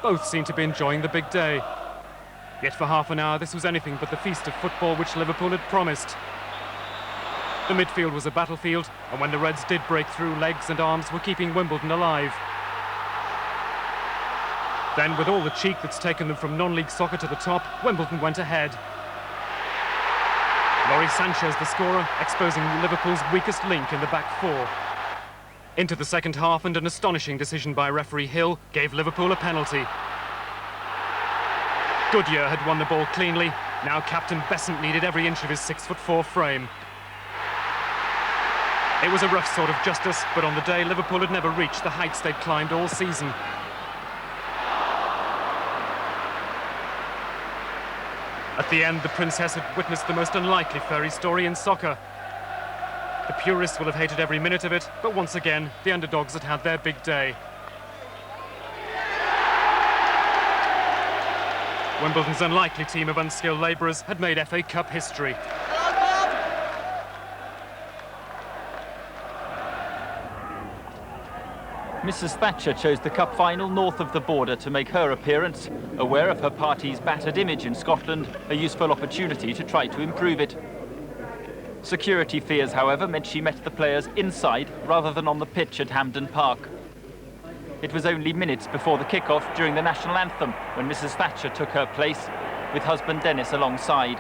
Both seemed to be enjoying the big day. Yet for half an hour, this was anything but the feast of football which Liverpool had promised. The midfield was a battlefield, and when the Reds did break through, legs and arms were keeping Wimbledon alive. Then, with all the cheek that's taken them from non-league soccer to the top, Wimbledon went ahead. Loris Sanchez, the scorer, exposing Liverpool's weakest link in the back four. Into the second half, and an astonishing decision by referee Hill gave Liverpool a penalty. Goodyear had won the ball cleanly. Now captain Besant needed every inch of his 6'4" frame. It was a rough sort of justice, but on the day Liverpool had never reached the heights they'd climbed all season. At the end, the princess had witnessed the most unlikely fairy story in soccer. The purists will have hated every minute of it, but once again, the underdogs had had their big day. Wimbledon's unlikely team of unskilled labourers had made FA Cup history. Mrs. Thatcher chose the cup final north of the border to make her appearance, aware of her party's battered image in Scotland, a useful opportunity to try to improve it. Security fears, however, meant she met the players inside rather than on the pitch at Hampden Park. It was only minutes before the kick-off during the national anthem when Mrs. Thatcher took her place, with husband Dennis alongside.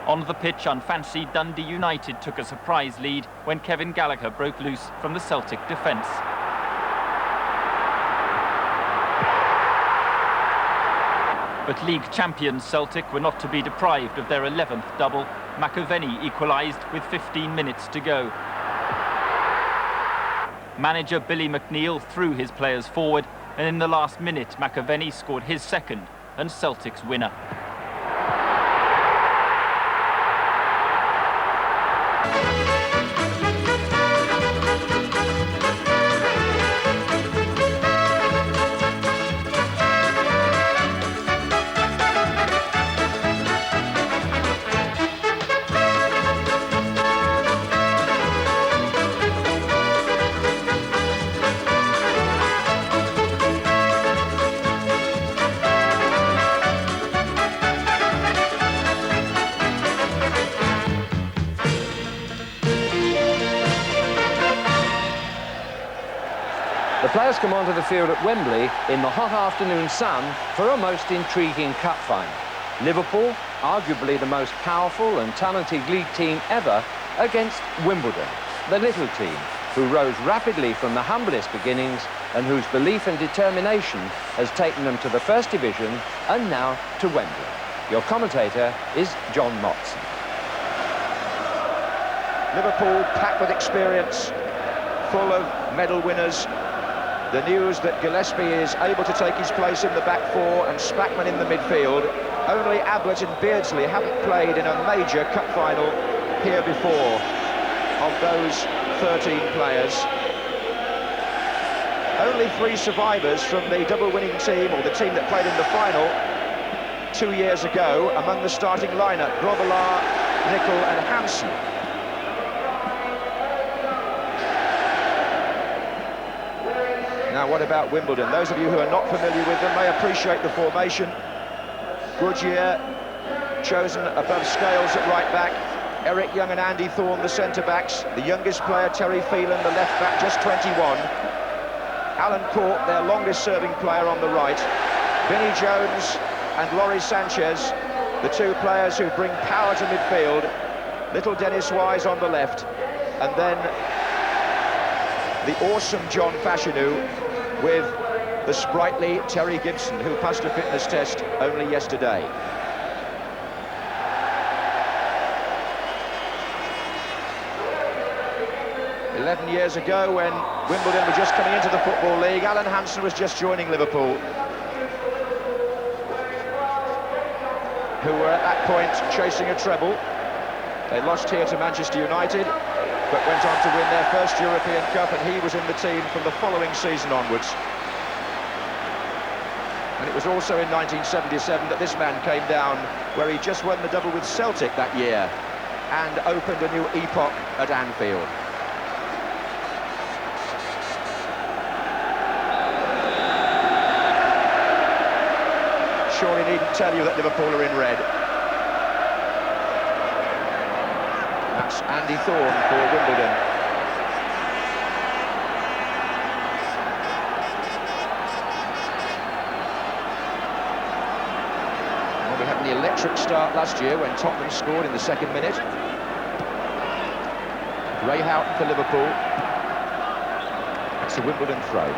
On the pitch, unfancied Dundee United took a surprise lead when Kevin Gallagher broke loose from the Celtic defence. But league champions Celtic were not to be deprived of their 11th double. McAvenny equalised with 15 minutes to go. Manager Billy McNeil threw his players forward, and in the last minute McAvenny scored his second and Celtic's winner. The players come onto the field at Wembley in the hot afternoon sun for a most intriguing cup final. Liverpool, arguably the most powerful and talented league team ever, against Wimbledon, the little team, who rose rapidly from the humblest beginnings and whose belief and determination has taken them to the First Division and now to Wembley. Your commentator is John Motson. Liverpool packed with experience, full of medal winners. The news that Gillespie is able to take his place in the back four and Spackman in the midfield. Only Ablett and Beardsley haven't played in a major cup final here before of those 13 players. Only 3 survivors from the double-winning team, or the team that played in the final 2 years ago, among the starting lineup: Grobbelaar, Nicol and Hansen. Now, what about Wimbledon? Those of you who are not familiar with them may appreciate the formation. Goodyear chosen above Scales at right back. Eric Young and Andy Thorne, the centre-backs. The youngest player, Terry Phelan, the left-back, just 21. Alan Court, their longest-serving player, on the right. Vinnie Jones and Loris Sanchez, the 2 players who bring power to midfield. Little Dennis Wise on the left. And then the awesome John Fashanu with the sprightly Terry Gibson, who passed a fitness test only yesterday. "11 years ago, when Wimbledon were just coming into the Football League, Alan Hansen was just joining Liverpool, who were at that point chasing a treble. They lost here to Manchester United, but went on to win their first European Cup, and he was in the team from the following season onwards. And it was also in 1977 that this man came down, where he just won the double with Celtic that year and opened a new epoch at Anfield. surely needn't tell you that Liverpool are in red. That's Andy Thorne for Wimbledon. Well, we had the electric start last year when Tottenham scored in the second minute. Ray Houghton for Liverpool. It's a Wimbledon throw.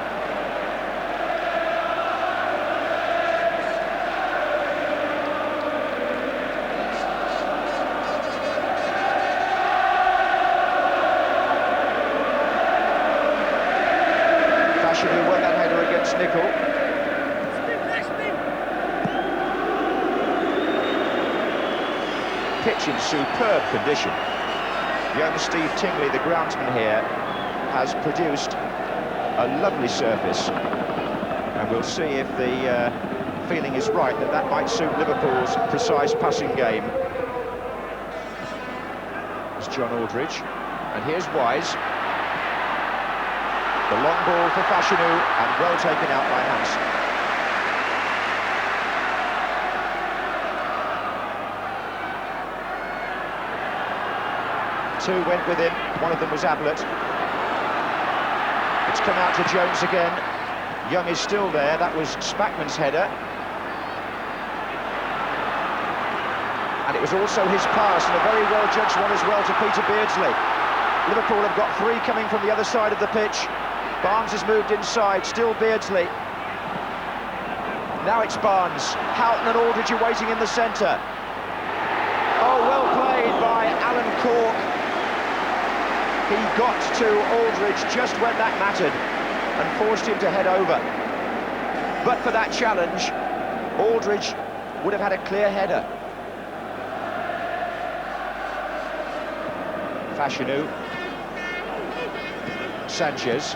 Who won that header against Nicol. Pitch in superb condition. Young Steve Tingley, the groundsman here, has produced a lovely surface, and we'll see if the feeling is right that might suit Liverpool's precise passing game. It's John Aldridge, and here's Wise. The long ball for Fashanu, and well taken out by Hansen. Two went with him, one of them was Ablett. It's come out to Jones again. Young is still there, that was Spackman's header. And it was also his pass, and a very well-judged one as well to Peter Beardsley. Liverpool have got three coming from the other side of the pitch. Barnes has moved inside, still Beardsley. Now it's Barnes. Houghton and Aldridge are waiting in the centre. Oh, well played by Alan Cork. He got to Aldridge just when that mattered and forced him to head over. But for that challenge, Aldridge would have had a clear header. Fashanu. Sanchez.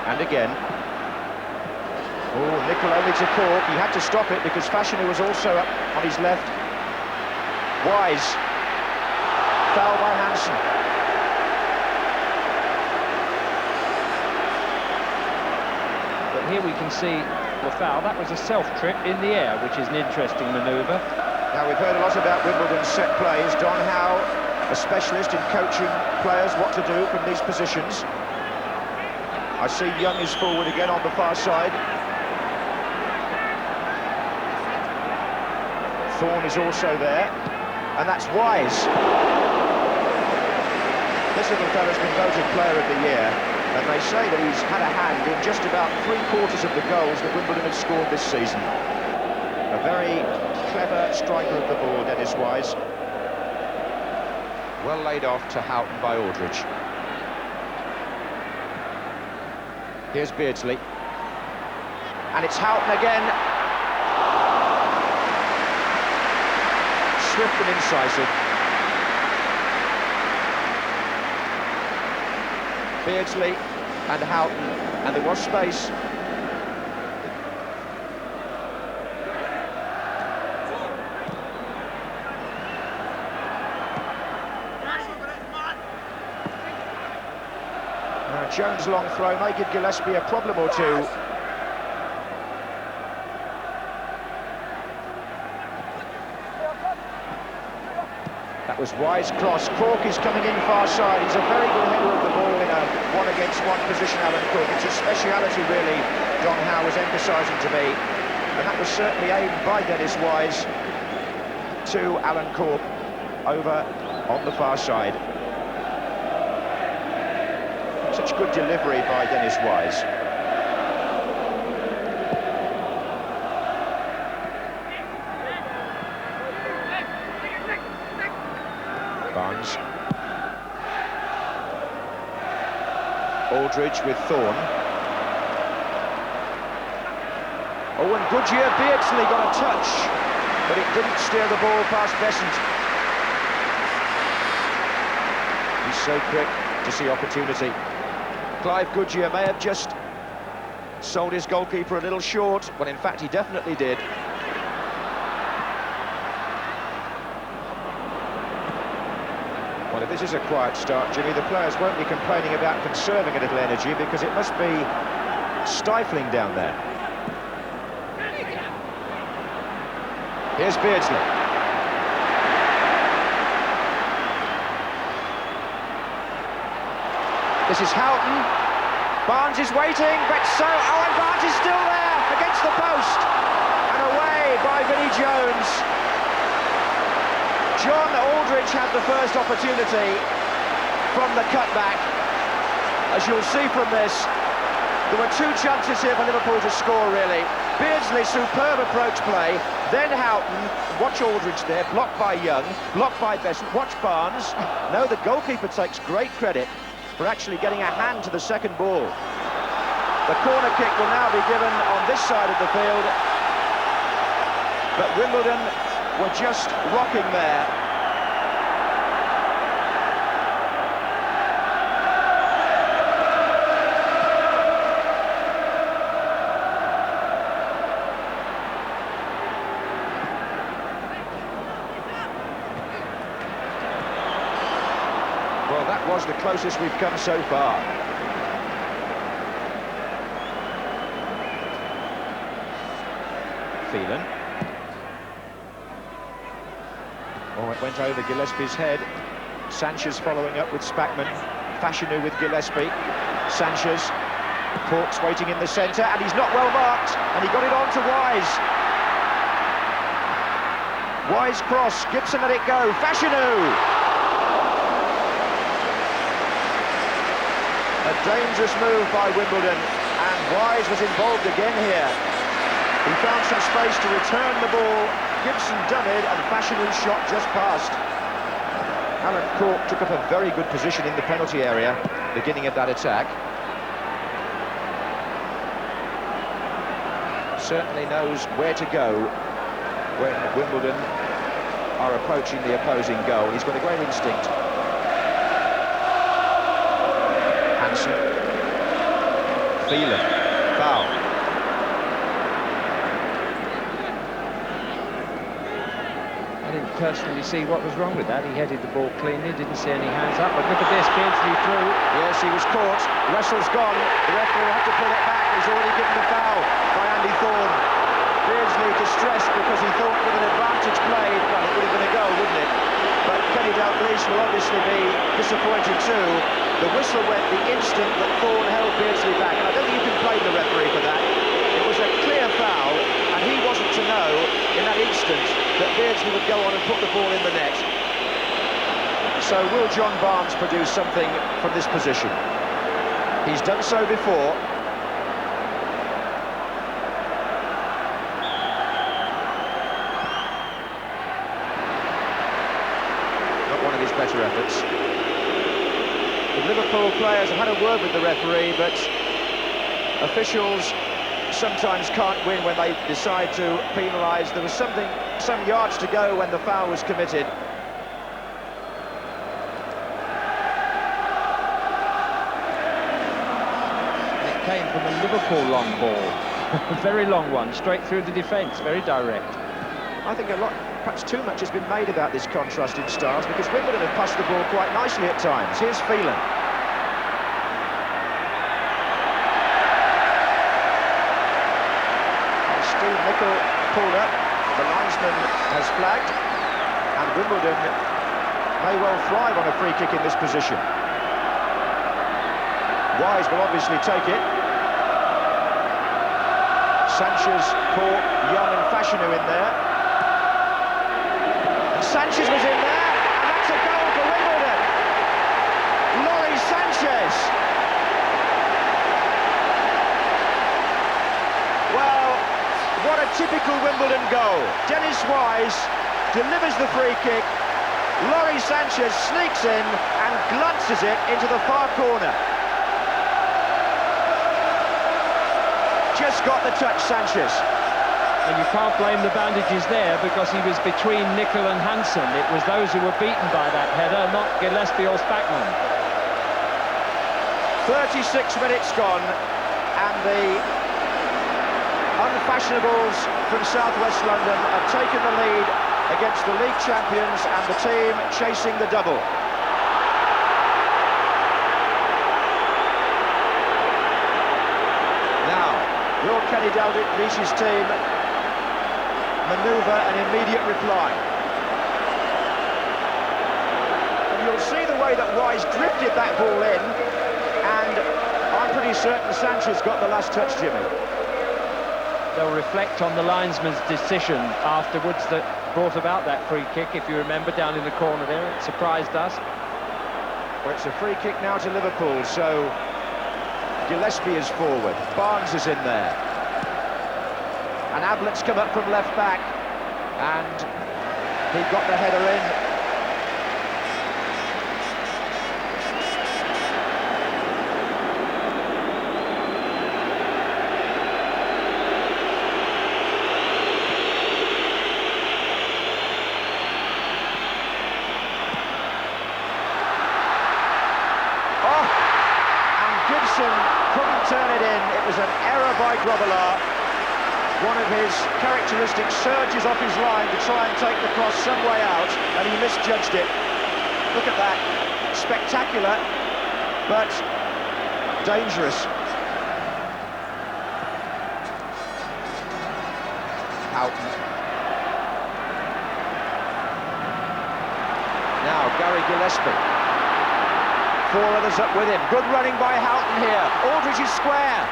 And again. Oh, Nicol only to Cork. He had to stop it because Fashanu was also up on his left. Wise. Foul by Hansen. But here we can see the foul. That was a self-trip in the air, which is an interesting manoeuvre. Now, we've heard a lot about Wimbledon's set plays. Don Howe, a specialist in coaching players what to do from these positions. I see Young is forward again on the far side. Thorne is also there, and that's Wise. This little fella's been voted Player of the Year, and they say that he's had a hand in just about 3/4 of the goals that Wimbledon have scored this season. A very clever striker of the ball, Dennis Wise. Well laid off to Houghton by Aldridge. Here's Beardsley. And it's Houghton again. Swift and incisive. Beardsley and Houghton, and there was space. Jones' long throw may give Gillespie a problem or two. That was Wise cross. Cork is coming in far side. He's a very good header of the ball in a one-against-one position, Alan Cork. It's his speciality, really, Don Howe was emphasising to me. And that was certainly aimed by Dennis Wise to Alan Cork over on the far side. Such good delivery by Dennis Wise. Barnes. Aldridge with Thorne. Oh, and Goodyear Beardsley got a touch, but it didn't steer the ball past Besant. He's so quick to see opportunity. Clive Goodyear may have just sold his goalkeeper a little short, when in fact he definitely did. Well, if this is a quiet start, Jimmy, the players won't be complaining about conserving a little energy, because it must be stifling down there. Here's Beardsley. This is Houghton. Barnes is waiting, but and Barnes is still there against the post. And away by Vinnie Jones. John Aldridge had the first opportunity from the cutback. As you'll see from this, there were two chances here for Liverpool to score, really. Beardsley, superb approach play. Then Houghton, watch Aldridge there, blocked by Young, blocked by Besson. Watch Barnes. No, the goalkeeper takes great credit for actually getting a hand to the second ball. The corner kick will now be given on this side of the field. But Wimbledon were just rocking there. Well, that was the closest we've come so far. Phelan. Oh, it went over Gillespie's head. Sanchez following up with Spackman. Fashanu with Gillespie. Sanchez. Corks waiting in the centre, and he's not well marked, and he got it on to Wise. Wise cross, Gibson let it go. Fashanu! A dangerous move by Wimbledon, and Wise was involved again here. He found some space to return the ball. Gibson done it, and Fashanu's shot just passed. Alan Cork took up a very good position in the penalty area, beginning of that attack. Certainly knows where to go when Wimbledon are approaching the opposing goal. He's got a great instinct. Hansen. Phelan. Foul. I didn't personally see what was wrong with that. He headed the ball cleanly, didn't see any hands up, but look at this, Beardsley through. Yes, he was caught. Russell's gone. The referee will have to pull it back. He's already given the foul by Andy Thorne. Beardsley distressed because he thought with an advantage played, well, it would have been a goal, wouldn't it? But Kenny Dalglish will obviously be disappointed too. The whistle went the instant that Thorne held Beardsley back, and I don't think you can blame the referee for that. It was a clear foul, and he wasn't to know in that instant that Beardsley would go on and put the ball in the net. So will John Barnes produce something from this position? He's done so before. Not one of his better efforts. The Liverpool players have had a word with the referee, but officials sometimes can't win when they decide to penalise. There was some yards to go when the foul was committed. It came from a Liverpool long ball. A very long one, straight through the defence, very direct. I think perhaps too much has been made about this contrast in styles, because Wimbledon have passed the ball quite nicely at times. Here's Phelan. Steve Nicol pulled up. The linesman has flagged, and Wimbledon may well thrive on a free kick in this position. Wise will obviously take it. Sanchez, Cork, Young and Fashanu in there. And Sanchez was in there, and that's a goal for Wimbledon. Laurie Sanchez. Well, what a typical Wimbledon goal. Dennis Wise delivers the free kick. Laurie Sanchez sneaks in and glances it into the far corner. Just got the touch, Sanchez. And you can't blame the bandages there, because he was between Nicol and Hansen. It was those who were beaten by that header, not Gillespie or Spackman. 36 minutes gone, and the unfashionables from southwest London have taken the lead against the league champions and the team chasing the double. Now, will Kenny Dalglish's team manoeuvre and immediate reply. And you'll see the way that Wise drifted that ball in, and I'm pretty certain Sanchez got the last touch, Jimmy. They'll reflect on the linesman's decision afterwards that brought about that free kick, if you remember, down in the corner there. It surprised us. Well, it's a free kick now to Liverpool, so Gillespie is forward, Barnes is in there, and Ablett's come up from left back, and he got the header in. Couldn't turn it in. It was an error by Grobbelaar. One of his characteristic surges off his line to try and take the cross some way out, and he misjudged it. Look at that. Spectacular, but dangerous. Houghton. Now Gary Gillespie. Four others up with him. Good running by Houghton here. Aldridge is square.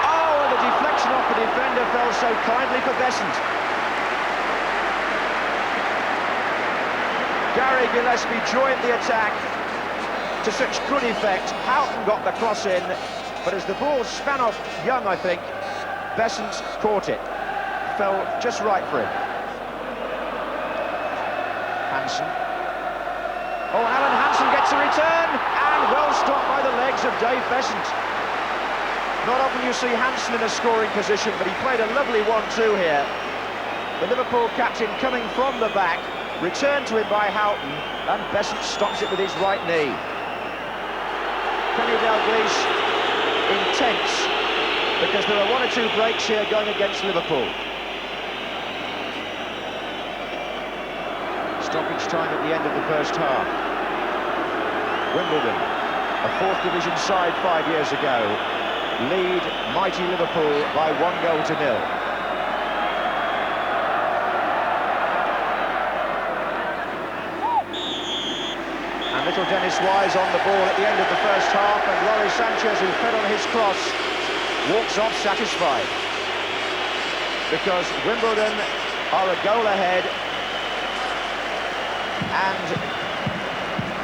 Oh, and the deflection off the defender fell so kindly for Besant. Gary Gillespie joined the attack to such good effect. Houghton got the cross in, but as the ball span off Young, I think, Besant caught it. Fell just right for him. Hansen. Oh, Alan Hansen gets a return, and well stopped by the legs of Dave Besant. Not often you see Hansen in a scoring position, but he played a lovely 1-2 here. The Liverpool captain coming from the back, returned to him by Houghton, and Besant stops it with his right knee. Kenny Dalglish intense, because there are one or two breaks here going against Liverpool. Stoppage time at the end of the first half. Wimbledon, a 4th division side 5 years ago, lead mighty Liverpool by 1-0. And little Dennis Wise on the ball at the end of the first half, and Laurie Sanchez, who fed on his cross, walks off satisfied. Because Wimbledon are a goal ahead. And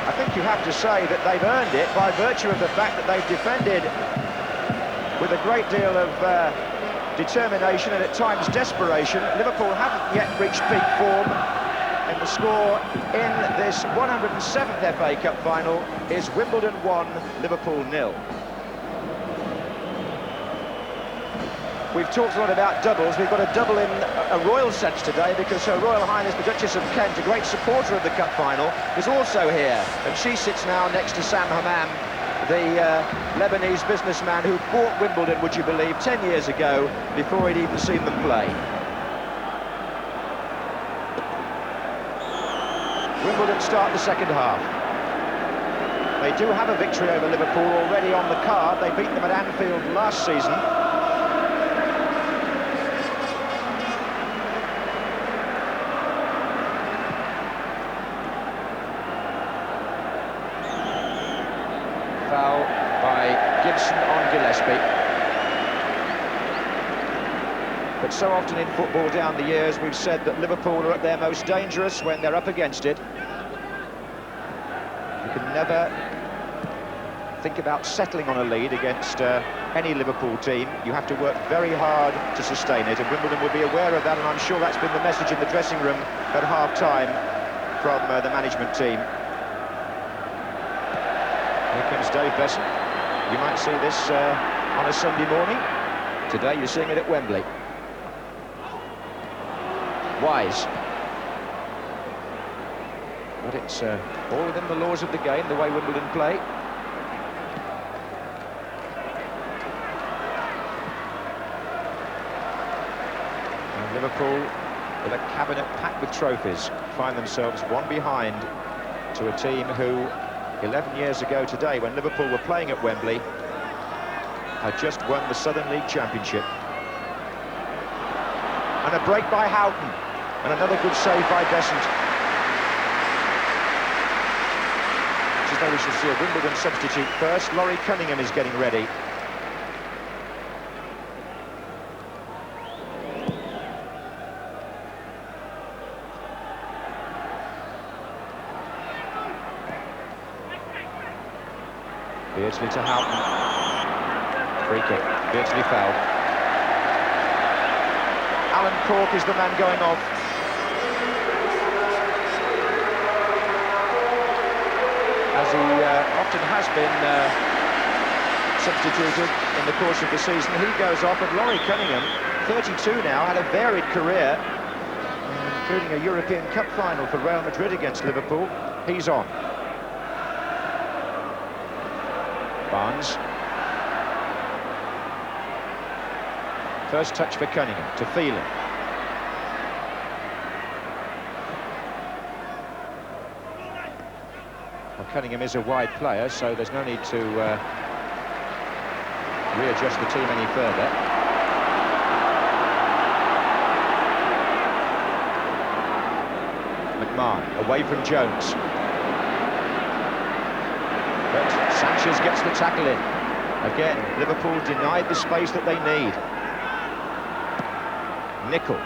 I think you have to say that they've earned it by virtue of the fact that they've defended with a great deal of determination and at times desperation. Liverpool haven't yet reached peak form, and the score in this 107th FA Cup final is Wimbledon 1, Liverpool 0. We've talked a lot about doubles. We've got a double in a royal sense today, because Her Royal Highness the Duchess of Kent, a great supporter of the cup final, is also here, and she sits now next to Sam Hammam, the Lebanese businessman who bought Wimbledon, would you believe, 10 years ago, before he'd even seen them play. Wimbledon start the second half. They do have a victory over Liverpool already on the card. They beat them at Anfield last season. Foul by Gibson on Gillespie. But so often in football down the years, we've said that Liverpool are at their most dangerous when they're up against it. You can never think about settling on a lead against any Liverpool team. You have to work very hard to sustain it, and Wimbledon will be aware of that, and I'm sure that's been the message in the dressing room at half-time from the management team. Here comes Dave Besant. You might see this on a Sunday morning. Today you're seeing it at Wembley. Wise. But it's all within the laws of the game, the way Wimbledon play. And Liverpool, with a cabinet packed with trophies, find themselves one behind to a team who, 11 years ago today, when Liverpool were playing at Wembley, had just won the Southern League Championship. And a break by Houghton. And another good save by Besant. Which is though we shall see a Wimbledon substitute first. Laurie Cunningham is getting ready. Beardsley to Houghton. Free kick. Beardsley fouled. Alan Cork is the man going off. As he often has been substituted in the course of the season, he goes off, and Laurie Cunningham, 32 now, had a varied career, including a European Cup final for Real Madrid against Liverpool. He's on. Barnes. First touch for Cunningham, to Phelan. Well, Cunningham is a wide player, so there's no need to readjust the team any further. McMahon, away from Jones. But Sanchez gets the tackle in. Again, Liverpool denied the space that they need. Nicol. Well,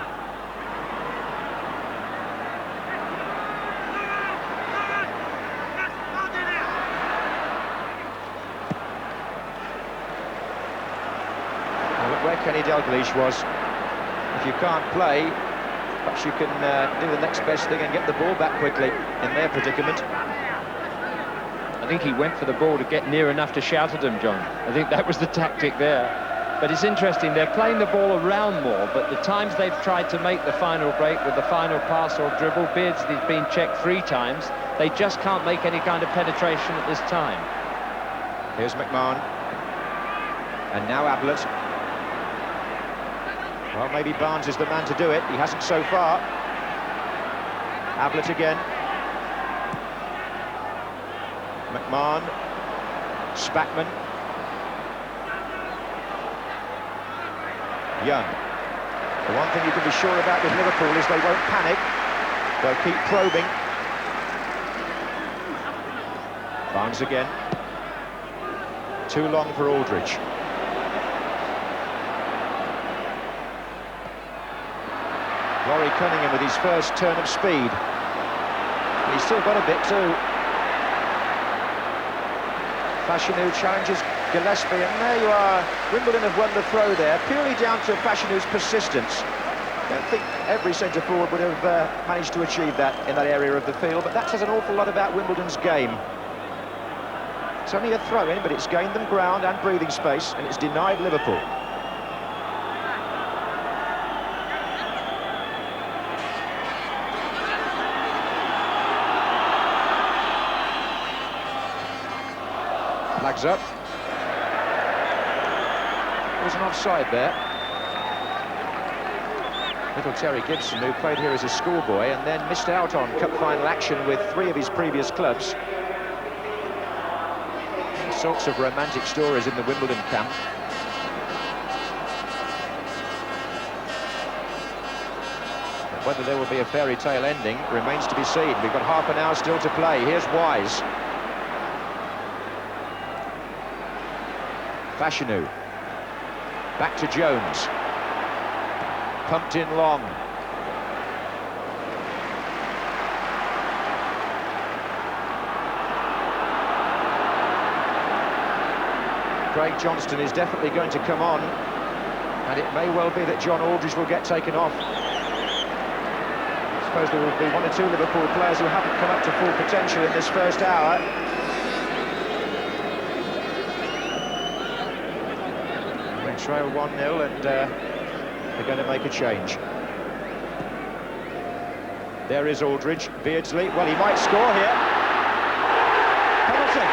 look where Kenny Dalglish was. If you can't play, perhaps you can do the next best thing and get the ball back quickly in their predicament. I think he went for the ball to get near enough to shout at him, John. I think that was the tactic there. But it's interesting, they're playing the ball around more, but the times they've tried to make the final break with the final pass or dribble, Beardsley's been checked 3 times. They just can't make any kind of penetration at this time. Here's McMahon. And now Ablett. Well, maybe Barnes is the man to do it. He hasn't so far. Ablett again. McMahon. Spackman. Young. The one thing you can be sure about with Liverpool is they won't panic. They'll keep probing. Barnes again. Too long for Aldridge. Laurie Cunningham with his first turn of speed. He's still got a bit too. Fashanu challenges Gillespie, and there you are. Wimbledon have won the throw there, purely down to Fashanu's persistence. I don't think every centre-forward would have managed to achieve that in that area of the field, but that says an awful lot about Wimbledon's game. It's only a throw-in, but it's gained them ground and breathing space, and it's denied Liverpool. Flags up. There was an offside there. Little Terry Gibson, who played here as a schoolboy and then missed out on cup final action with 3 of his previous clubs. All sorts of romantic stories in the Wimbledon camp. But whether there will be a fairy tale ending remains to be seen. We've got half an hour still to play. Here's Wise. Fashanu. Back to Jones. Pumped in long. Craig Johnston is definitely going to come on, and it may well be that John Aldridge will get taken off. I suppose there will be 1 or 2 Liverpool players who haven't come up to full potential in this first hour. Trail 1-0, and they're going to make a change. There is Aldridge. Beardsley, well, he might score here. Penalty.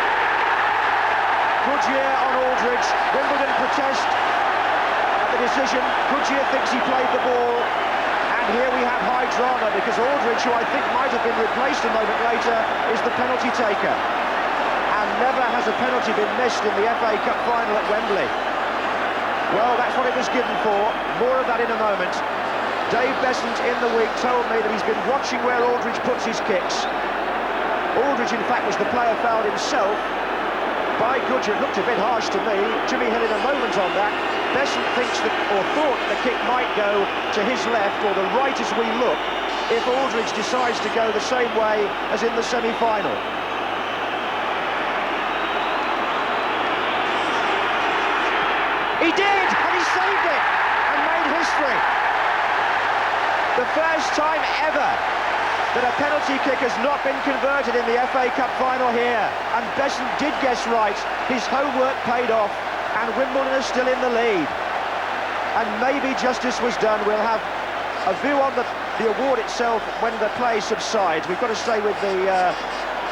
Goodyear on Aldridge. Wimbledon protest at the decision. Goodyear thinks he played the ball, and here we have high drama because Aldridge, who I think might have been replaced a moment later, is the penalty taker. And never has a penalty been missed in the FA Cup final at Wembley. Well, that's what it was given for. More of that in a moment. Dave Besant in the week told me that he's been watching where Aldridge puts his kicks. Aldridge, in fact, was the player fouled himself by Goodyear. It looked a bit harsh to me. Jimmy Hill in a moment on that. Besant thinks that, or thought the kick might go to his left or the right as we look, if Aldridge decides to go the same way as in the semi-final. He did, and he saved it, and made history. The first time ever that a penalty kick has not been converted in the FA Cup final here. And Besant did guess right, his homework paid off, and Wimbledon is still in the lead. And maybe justice was done. We'll have a view on the award itself when the play subsides. We've got to stay with the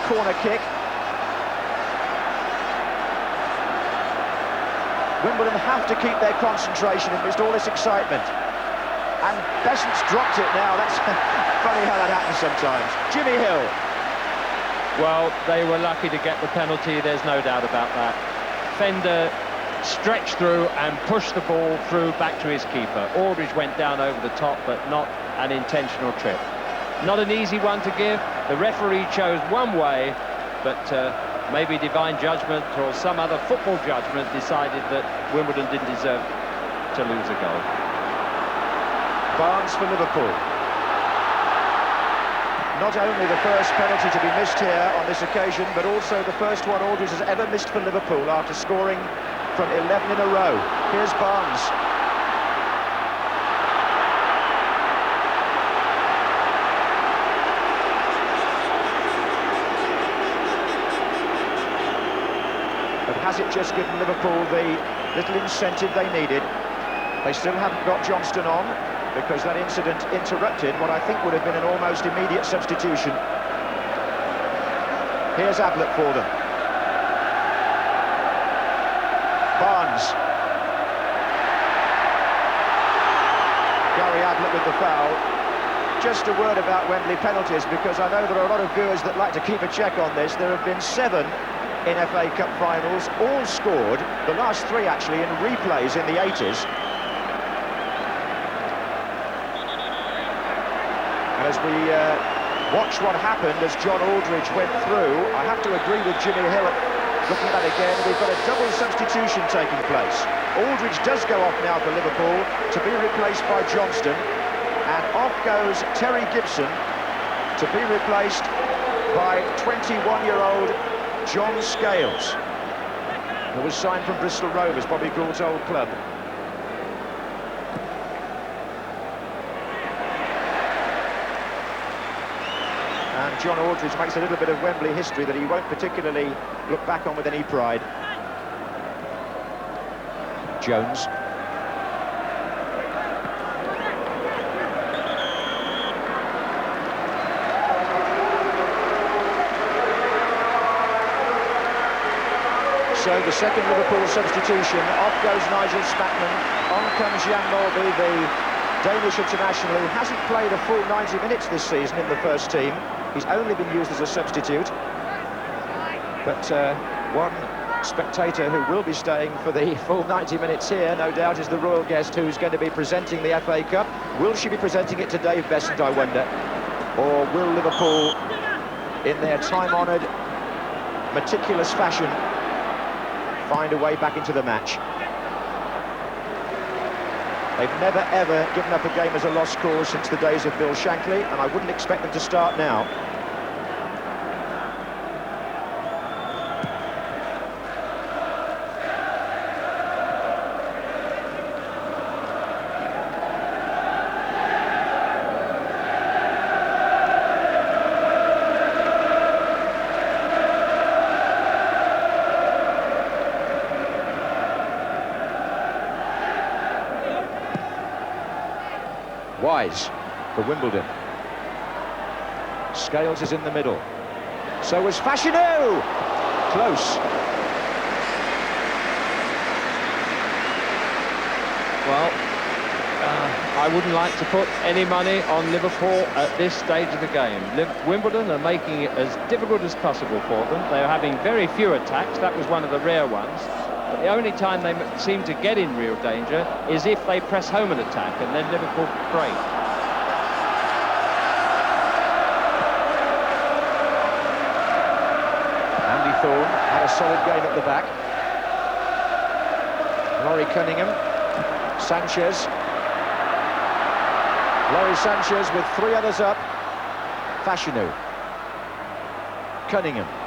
corner kick. Wimbledon have to keep their concentration amidst all this excitement. And Besant's dropped it now. That's funny how that happens sometimes. Jimmy Hill. Well, they were lucky to get the penalty, there's no doubt about that. Fender stretched through and pushed the ball through back to his keeper. Aldridge went down over the top, but not an intentional trip. Not an easy one to give. The referee chose one way, but maybe divine judgment or some other football judgment decided that Wimbledon didn't deserve to lose a goal. Barnes for Liverpool. Not only the first penalty to be missed here on this occasion, but also the first one Aldridge has ever missed for Liverpool after scoring from 11 in a row. Here's Barnes. But has it just given Liverpool the little incentive they needed? They still haven't got Johnston on, because that incident interrupted what I think would have been an almost immediate substitution. Here's Ablett for them. Barnes. Gary Ablett with the foul. Just a word about Wembley penalties, because I know there are a lot of viewers that like to keep a check on this. There have been 7 in FA Cup finals, all scored, the last 3 actually in replays in the 80s. As we watch what happened as John Aldridge went through, I have to agree with Jimmy Hill. Looking at that again, we've got a double substitution taking place. Aldridge does go off now for Liverpool to be replaced by Johnston, and off goes Terry Gibson to be replaced by 21-year-old John Scales, who was signed from Bristol Rovers, Bobby Gould's old club. And John Aldridge makes a little bit of Wembley history that he won't particularly look back on with any pride. Jones. So the second Liverpool substitution, off goes Nigel Spatman, on comes Jan Molby, the Danish international, who hasn't played a full 90 minutes this season in the first team. He's only been used as a substitute. But one spectator who will be staying for the full 90 minutes here, no doubt, is the royal guest who's going to be presenting the FA Cup. Will she be presenting it to Dave Besant, I wonder? Or will Liverpool, in their time-honoured, meticulous fashion, find a way back into the match? They've never, ever given up a game as a lost cause since the days of Bill Shankly, and I wouldn't expect them to start now. Wise for Wimbledon. Scales is in the middle. So was Fashanu. Close. Well, I wouldn't like to put any money on Liverpool at this stage of the game. Wimbledon are making it as difficult as possible for them. They're having very few attacks. That was one of the rare ones. But the only time they seem to get in real danger is if they press home an attack, and then Liverpool break. Thorne had a solid game at the back. Laurie Cunningham, Sanchez. Laurie Sanchez with 3 others up. Fashanu. Cunningham.